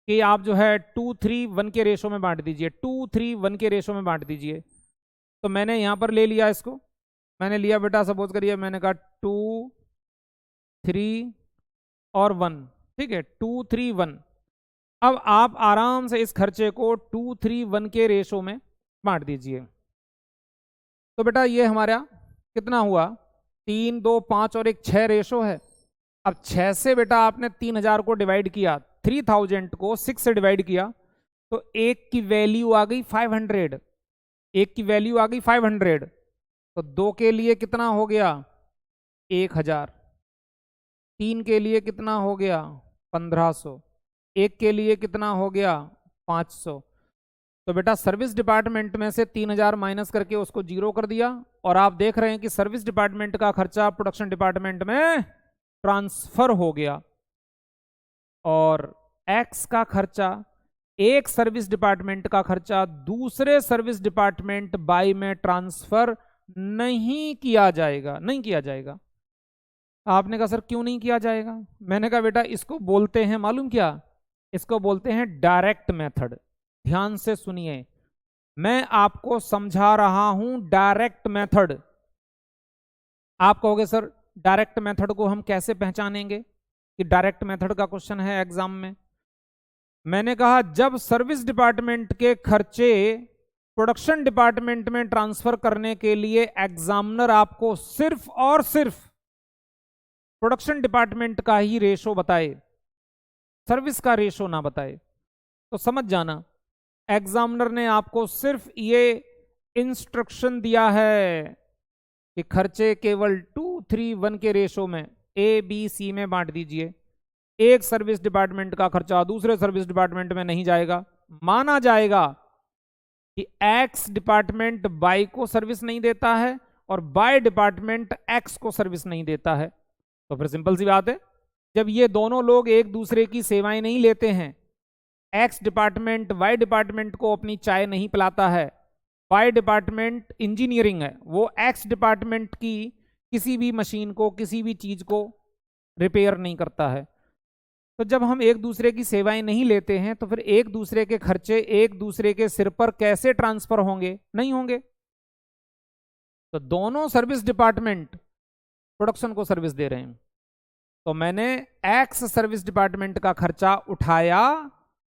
कि आप जो है 2:3:1 के रेशो में बांट दीजिए, 2:3:1 के रेशो में बांट दीजिए। तो मैंने यहां पर ले लिया इसको, मैंने लिया बेटा, सपोज करिए मैंने कहा 2, 3 और 1, ठीक है, 2, 3, 1। अब आप आराम से इस खर्चे को 2, 3, 1 के रेशो में बांट दीजिए। तो बेटा ये हमारा कितना हुआ, 3, 2, 5 और 1, 6 रेशो है। अब 6 से बेटा आपने 3000 को डिवाइड किया, 3000 को 6 से डिवाइड किया, तो एक की वैल्यू आ गई 500, एक की वैल्यू आ गई 500। तो 2 के लिए कितना हो गया 1000, 3 के लिए कितना हो गया 1500, 1 के लिए कितना हो गया 500। तो बेटा सर्विस डिपार्टमेंट में से 3000 माइनस करके उसको 0 कर दिया, और आप देख रहे हैं कि सर्विस डिपार्टमेंट का खर्चा प्रोडक्शन डिपार्टमेंट में ट्रांसफर हो गया, और एक्स का खर्चा, एक सर्विस डिपार्टमेंट का खर्चा दूसरे सर्विस डिपार्टमेंट बाई में ट्रांसफर नहीं किया जाएगा, नहीं किया जाएगा। आपने कहा सर क्यों नहीं किया जाएगा? मैंने कहा बेटा इसको बोलते हैं मालूम क्या, इसको बोलते हैं डायरेक्ट मेथड। ध्यान से सुनिए, मैं आपको समझा रहा हूं डायरेक्ट मेथड। आप कहोगे सर डायरेक्ट मेथड को हम कैसे पहचानेंगे कि डायरेक्ट मेथड का क्वेश्चन है एग्जाम में? मैंने कहा जब सर्विस डिपार्टमेंट के खर्चे प्रोडक्शन डिपार्टमेंट में ट्रांसफर करने के लिए एग्जामिनर आपको सिर्फ और सिर्फ प्रोडक्शन डिपार्टमेंट का ही रेशो बताए, सर्विस का रेशो ना बताए, तो समझ जाना एग्जामिनर ने आपको सिर्फ ये इंस्ट्रक्शन दिया है कि खर्चे केवल 2:3:1 के रेशो में ABC में बांट दीजिए। एक सर्विस डिपार्टमेंट का खर्चा दूसरे सर्विस डिपार्टमेंट में नहीं जाएगा। माना जाएगा कि एक्स डिपार्टमेंट बाई को सर्विस नहीं देता है और बाई डिपार्टमेंट एक्स को सर्विस नहीं देता है। तो फिर सिंपल सी बात है, जब ये दोनों लोग एक दूसरे की सेवाएं नहीं लेते हैं, एक्स डिपार्टमेंट वाई डिपार्टमेंट को अपनी चाय नहीं पिलाता है, वाई डिपार्टमेंट इंजीनियरिंग है, वो एक्स डिपार्टमेंट की किसी भी मशीन को, किसी भी चीज को रिपेयर नहीं करता है। तो जब हम एक दूसरे की सेवाएं नहीं लेते हैं तो फिर एक दूसरे के खर्चे एक दूसरे के सिर पर कैसे ट्रांसफर होंगे? नहीं होंगे। तो दोनों सर्विस डिपार्टमेंट प्रोडक्शन को सर्विस दे रहे हैं, तो मैंने एक्स सर्विस डिपार्टमेंट का खर्चा उठाया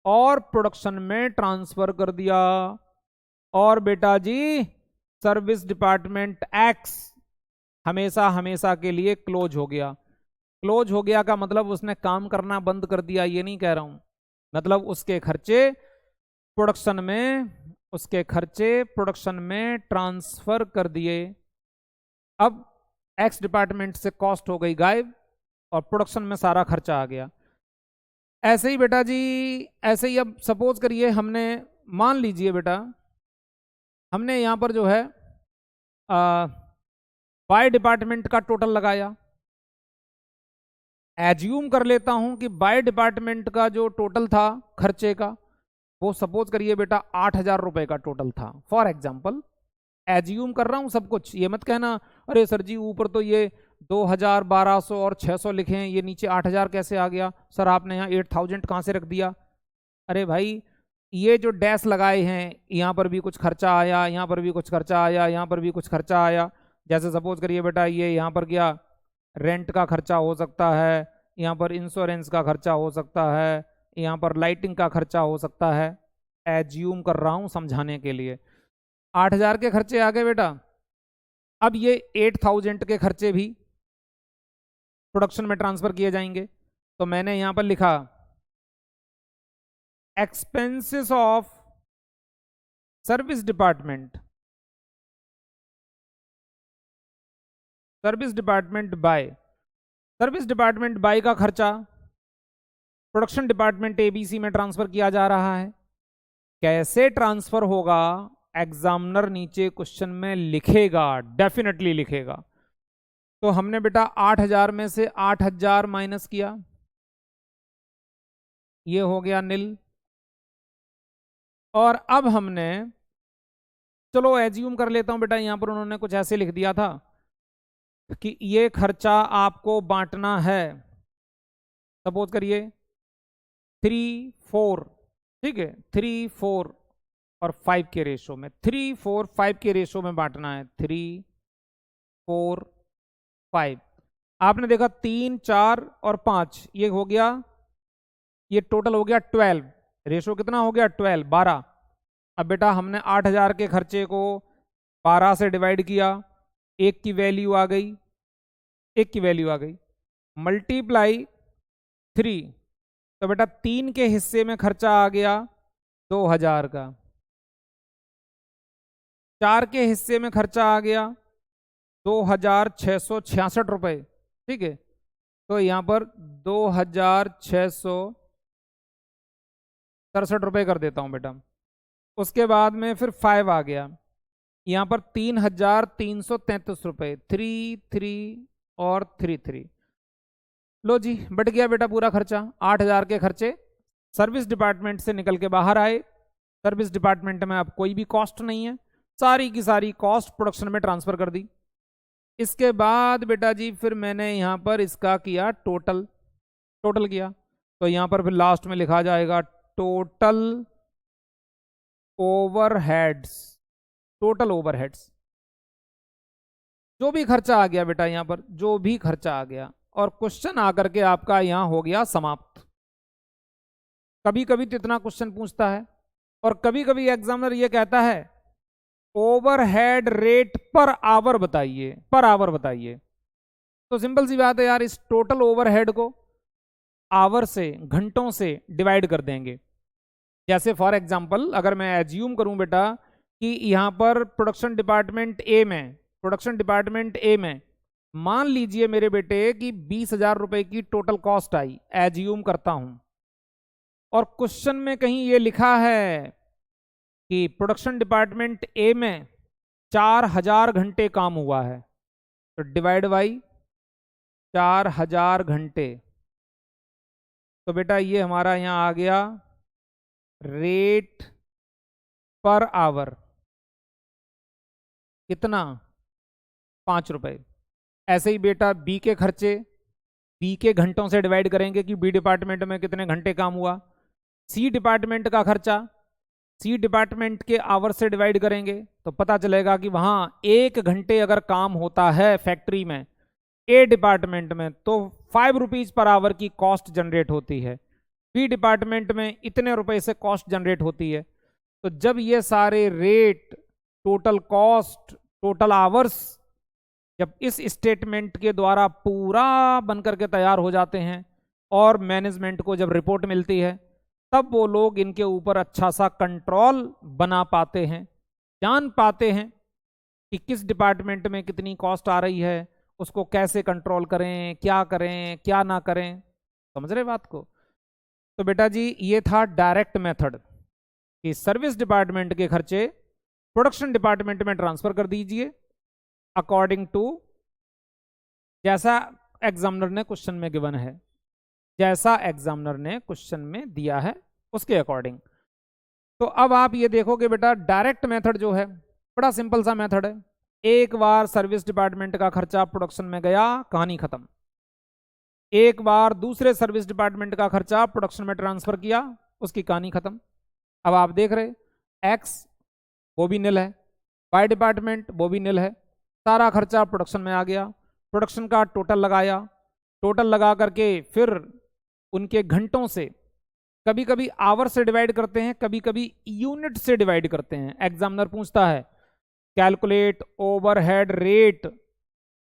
और प्रोडक्शन में ट्रांसफर कर दिया, और बेटा जी सर्विस डिपार्टमेंट एक्स हमेशा हमेशा के लिए क्लोज हो गया। क्लोज हो गया का मतलब उसने काम करना बंद कर दिया, ये नहीं कह रहा हूं, मतलब उसके खर्चे प्रोडक्शन में ट्रांसफर कर दिए। अब एक्स डिपार्टमेंट से कॉस्ट हो गई गायब और प्रोडक्शन में सारा खर्चा आ गया। ऐसे ही बेटा जी, ऐसे ही अब सपोज करिए हमने, मान लीजिए बेटा हमने यहां पर जो है बाय डिपार्टमेंट का टोटल लगाया। एज्यूम कर लेता हूं कि बाय डिपार्टमेंट का जो टोटल था खर्चे का, वो सपोज करिए बेटा 8000 रुपए का टोटल था, फॉर एग्जांपल। एज्यूम कर रहा हूं सब कुछ, ये मत कहना अरे सर जी ऊपर तो ये 2000, 1200 और 600 लिखे हैं, ये नीचे 8000 कैसे आ गया? सर आपने यहाँ 8000 कहाँ से रख दिया? अरे भाई ये जो डैश लगाए हैं, यहाँ पर भी कुछ खर्चा आया, यहाँ पर भी कुछ खर्चा आया, यहाँ पर भी कुछ खर्चा आया। जैसे सपोज करिए बेटा ये यहाँ पर गया रेंट का खर्चा हो सकता है, यहाँ पर इंश्योरेंस का खर्चा हो सकता है, यहाँ पर लाइटिंग का खर्चा हो सकता है। एज्यूम कर रहा हूँ समझाने के लिए। 8,000 के खर्चे आ गए बेटा। अब ये 8,000 के खर्चे भी प्रोडक्शन में ट्रांसफर किए जाएंगे। तो मैंने यहां पर लिखा expenses of service department, service department by का खर्चा प्रोडक्शन डिपार्टमेंट एबीसी में ट्रांसफर किया जा रहा है। कैसे ट्रांसफर होगा एग्जामिनर नीचे क्वेश्चन में लिखेगा, डेफिनेटली लिखेगा। तो हमने बेटा 8,000 में से 8,000 माइनस किया, ये हो गया नील। और अब हमने, चलो एज्यूम कर लेता हूं बेटा, यहां पर उन्होंने कुछ ऐसे लिख दिया था कि ये खर्चा आपको बांटना है, सपोज करिए 3-4, ठीक है, 3-4 और 5 के रेशो में, 3-4-5 के रेशो में बांटना है। 3-4-5 आपने देखा 3, 4 और 5, ये हो गया, ये टोटल हो गया 12। रेशो कितना हो गया 12, 12। अब बेटा हमने 8,000 के खर्चे को 12 से डिवाइड किया, एक की वैल्यू आ गई, एक की वैल्यू आ गई, मल्टीप्लाई 3। तो बेटा 3 के हिस्से में खर्चा आ गया 2,000 का, 4 के हिस्से में खर्चा आ गया 2,666 रुपए, ठीक है। तो यहां पर 2,667 रुपए कर देता हूं बेटा। उसके बाद में फिर 5 आ गया, यहां पर 3,333 रुपए, 3 और 3। लो जी, बट गया बेटा पूरा खर्चा। 8,000 के खर्चे सर्विस डिपार्टमेंट से निकल के बाहर आए। सर्विस डिपार्टमेंट में अब कोई भी कॉस्ट नहीं है, सारी की सारी कॉस्ट प्रोडक्शन में ट्रांसफर कर दी। इसके बाद बेटा जी फिर मैंने यहां पर इसका किया टोटल किया। तो यहां पर फिर लास्ट में लिखा जाएगा टोटल ओवरहेड्स, टोटल ओवरहेड्स, जो भी खर्चा आ गया बेटा, यहां पर जो भी खर्चा आ गया, और क्वेश्चन आकर के आपका यहां हो गया समाप्त। कभी कभी तो इतना क्वेश्चन पूछता है, और कभी कभी एग्जामिनर ये कहता है ओवरहेड रेट पर आवर बताइए, पर आवर बताइए। तो सिंपल सी बात है यार, इस टोटल ओवरहेड को आवर से, घंटों से डिवाइड कर देंगे। जैसे फॉर एग्जांपल अगर मैं एज्यूम करूं बेटा कि यहां पर प्रोडक्शन डिपार्टमेंट ए में मान लीजिए मेरे बेटे कि 20,000 रुपए की टोटल कॉस्ट आई, एज्यूम करता हूं, और क्वेश्चन में कहीं ये लिखा है कि प्रोडक्शन डिपार्टमेंट ए में 4,000 घंटे काम हुआ है, तो डिवाइड बाई 4,000 घंटे। तो बेटा ये हमारा यहां आ गया रेट पर आवर, कितना, 5 रुपए। ऐसे ही बेटा बी के खर्चे बी के घंटों से डिवाइड करेंगे कि बी डिपार्टमेंट में कितने घंटे काम हुआ। सी डिपार्टमेंट का खर्चा सी डिपार्टमेंट के आवर से डिवाइड करेंगे, तो पता चलेगा कि वहां 1 घंटे अगर काम होता है फैक्ट्री में ए डिपार्टमेंट में, तो 5 रुपीज पर आवर की कॉस्ट जनरेट होती है। बी डिपार्टमेंट में इतने रुपए से कॉस्ट जनरेट होती है। तो जब ये सारे rate, total cost, total hours जब इस स्टेटमेंट के द्वारा पूरा बनकर के तैयार हो जाते हैं और मैनेजमेंट को जब रिपोर्ट मिलती है, तब वो लोग इनके ऊपर अच्छा सा कंट्रोल बना पाते हैं, जान पाते हैं कि किस डिपार्टमेंट में कितनी कॉस्ट आ रही है, उसको कैसे कंट्रोल करें, क्या ना करें। समझ रहे बात को? तो बेटा जी ये था डायरेक्ट मेथड कि सर्विस डिपार्टमेंट के खर्चे प्रोडक्शन डिपार्टमेंट में ट्रांसफर कर दीजिए अकॉर्डिंग टू जैसा एग्जामिनर ने क्वेश्चन में गिवन है, जैसा एग्जामिनर ने क्वेश्चन में दिया है उसके अकॉर्डिंग। तो अब आप ये देखोगे बेटा डायरेक्ट मेथड जो है बड़ा सिंपल सा मेथड है। एक बार सर्विस डिपार्टमेंट का खर्चा प्रोडक्शन में गया, कहानी खत्म। एक बार दूसरे सर्विस डिपार्टमेंट का खर्चा प्रोडक्शन में ट्रांसफर किया, उसकी कहानी खत्म। अब आप देख रहे एक्स वो भी निल है, वाई डिपार्टमेंट वो भी निल है, सारा खर्चा प्रोडक्शन में आ गया। प्रोडक्शन का टोटल लगाया, टोटल लगा करके फिर उनके घंटों से, कभी कभी आवर से डिवाइड करते हैं, कभी कभी यूनिट से डिवाइड करते हैं। एग्जामिनर पूछता है calculate overhead rate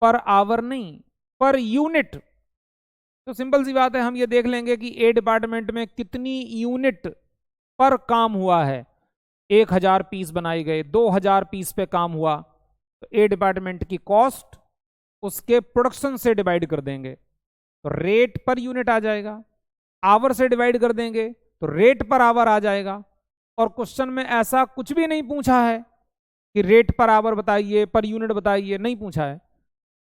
per hour नहीं, पर यूनिट। तो सिंपल सी बात है, हम ये देख लेंगे कि ए डिपार्टमेंट में कितनी यूनिट पर काम हुआ है। 1000 पीस बनाए गए, 2000 पीस पे काम हुआ, तो ए डिपार्टमेंट की कॉस्ट उसके प्रोडक्शन से डिवाइड कर देंगे तो रेट पर यूनिट आ जाएगा। आवर से डिवाइड कर देंगे तो रेट पर आवर आ जाएगा। और क्वेश्चन में ऐसा कुछ भी नहीं पूछा है कि रेट पर आवर बताइए, पर यूनिट बताइए, नहीं पूछा है।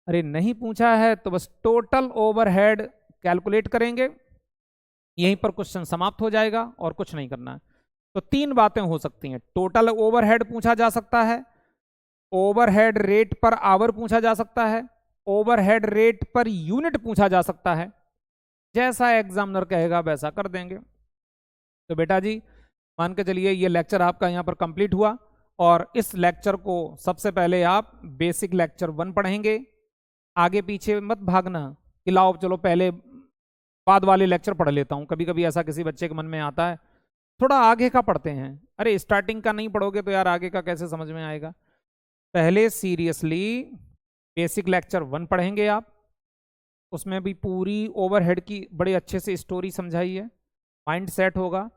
अरे नहीं पूछा है तो बस टोटल ओवरहेड कैलकुलेट करेंगे, यहीं पर क्वेश्चन समाप्त हो जाएगा और कुछ नहीं करना है। तो 3 बातें हो सकती हैं, टोटल ओवरहेड पूछा जा सकता है, ओवरहेड रेट पर आवर पूछा जा सकता है, ओवरहेड रेट पर यूनिट पूछा जा सकता है। जैसा एग्जामिनर कहेगा वैसा कर देंगे। तो बेटा जी मान के चलिए ये लेक्चर आपका यहाँ पर कंप्लीट हुआ, और इस लेक्चर को सबसे पहले आप बेसिक लेक्चर 1 पढ़ेंगे। आगे पीछे मत भागना कि लाओ चलो पहले बाद वाले लेक्चर पढ़ लेता हूँ, कभी कभी ऐसा किसी बच्चे के मन में आता है। थोड़ा आगे का पढ़ते हैं। अरे स्टार्टिंग का नहीं पढ़ोगे तो यार आगे का कैसे समझ में आएगा। पहले सीरियसली बेसिक लेक्चर 1 पढ़ेंगे आप, उसमें भी पूरी ओवरहेड की बड़े अच्छे से स्टोरी समझाई है, माइंड सेट होगा।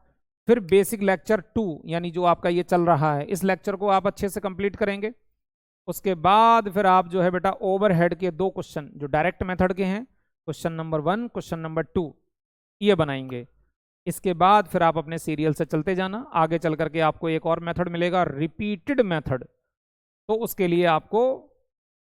फिर बेसिक लेक्चर 2 यानी जो आपका ये चल रहा है, इस लेक्चर को आप अच्छे से कंप्लीट करेंगे। उसके बाद फिर आप जो है बेटा ओवरहेड के 2 क्वेश्चन जो डायरेक्ट मेथड के हैं, क्वेश्चन नंबर 1, क्वेश्चन नंबर 2, ये बनाएंगे। इसके बाद फिर आप अपने सीरियल से चलते जाना, आगे चल करके आपको एक और मेथड मिलेगा, रिपीटेड मेथड। तो उसके लिए आपको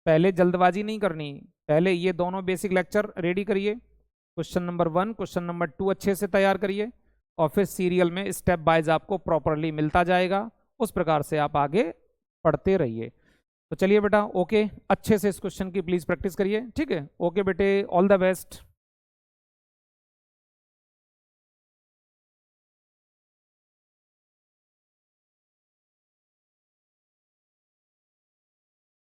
पहले जल्दबाजी नहीं करनी, पहले ये दोनों बेसिक लेक्चर रेडी करिए, क्वेश्चन नंबर 1, क्वेश्चन नंबर 2 अच्छे से तैयार करिए, और फिर सीरियल में स्टेप बाइज आपको प्रॉपरली मिलता जाएगा। उस प्रकार से आप आगे पढ़ते रहिए। तो चलिए बेटा ओके, अच्छे से इस क्वेश्चन की प्लीज प्रैक्टिस करिए, ठीक है। ओके बेटे, ऑल द बेस्ट।